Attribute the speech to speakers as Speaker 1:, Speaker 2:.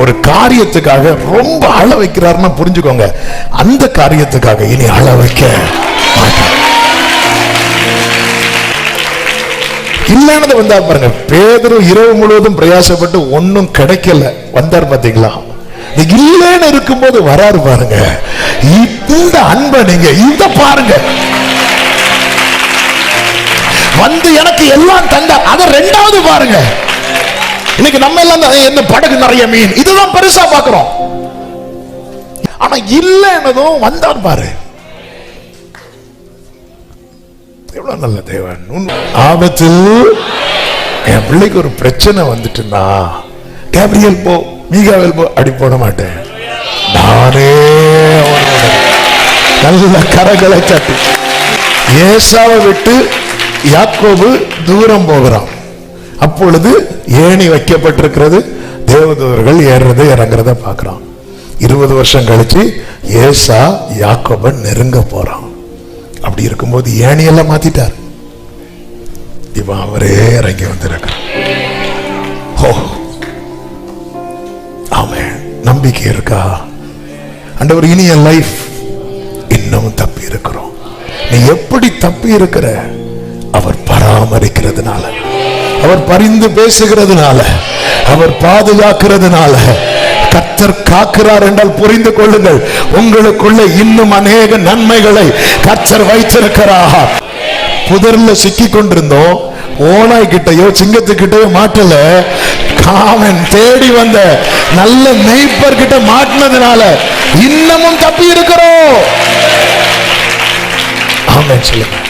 Speaker 1: ஒரு காரியத்துக்காக ரொம்ப அழ வைக்கிறாருன்னா புரிஞ்சுக்கோங்க, அந்த காரியத்துக்காக இனி அழ வைக்க மாட்டார். இல்லைன்னு வந்தார் பாருங்க. பேதுரு இரவு முழுவதும் பிரயாசப்பட்டு ஒன்னும் கிடைக்கல, வந்தார் பாத்தீங்களா? இல்லைன்னு இருக்கும்போது வராரு பாருங்க. இந்த அன்பை நீங்க இத பாருங்க. வந்து எனக்கு எல்லாம் தந்தார், அத ரெண்டாவது பாருங்க. இன்னைக்கு நம்ம எல்லாம் என்ன படகு நிறைய மீன் இதுதான் பெருசா பாக்குறோம். ஆனா இல்லைன்னதும் வந்தார் பாரு. எவ்வளவு நல்ல தேவன். ஆபத்தில் என் பிள்ளைக்கு ஒரு பிரச்சனை வந்துட்டுன்னா, கேப்ரியல் போ, மீகாவேல் போ, அடி போட மாட்டேன். நானே நல்ல கரங்களை தட்டி. ஏசாவை விட்டு யாக்கோபு தூரம் போகிறான். அப்பொழுது ஏணி வைக்கப்பட்டிருக்கிறது, தேவதூதர்கள் ஏறுறது இறங்குறத பார்க்கிறான். 20 வருஷம் கழிச்சு ஏசா யாக்கோபை நெருங்க போறான். அப்படி இருக்கும்போது ஏணியெல்லாம் மாத்திட்டார். இவன் அவரே இறங்கி வந்திருக்கிறார். ஆமென். நம்பிக்கை இருக்கா? ஆண்டவர் இனி என் லைஃப் இன்னும் தப்பி இருக்கிறோம். நீ எப்படி தப்பி இருக்கிற? அவர் பராமரிக்கிறதுனால, அவர் பரிந்து பேசுகிறதுனால, அவர் பாதுகாக்கிறதுனால. கர்த்தர் காக்கிறார் என்றால் புரிந்து கொள்ளுங்கள், உங்களுக்குள்ள இன்னும் அநேக நன்மைகளை கர்த்தர் வைத்திருக்கிறார். புதர்ல சிக்கி கொண்டிருந்தோம், ஓனாய் கிட்டையோ சிங்கத்துக்கிட்டயோ மாட்டல, காமன் தேடி வந்த நல்ல மேய்ப்பர் கிட்ட மாட்டினதுனால இன்னமும் தப்பி இருக்கிறோம். ஆமென் சொல்லுங்க.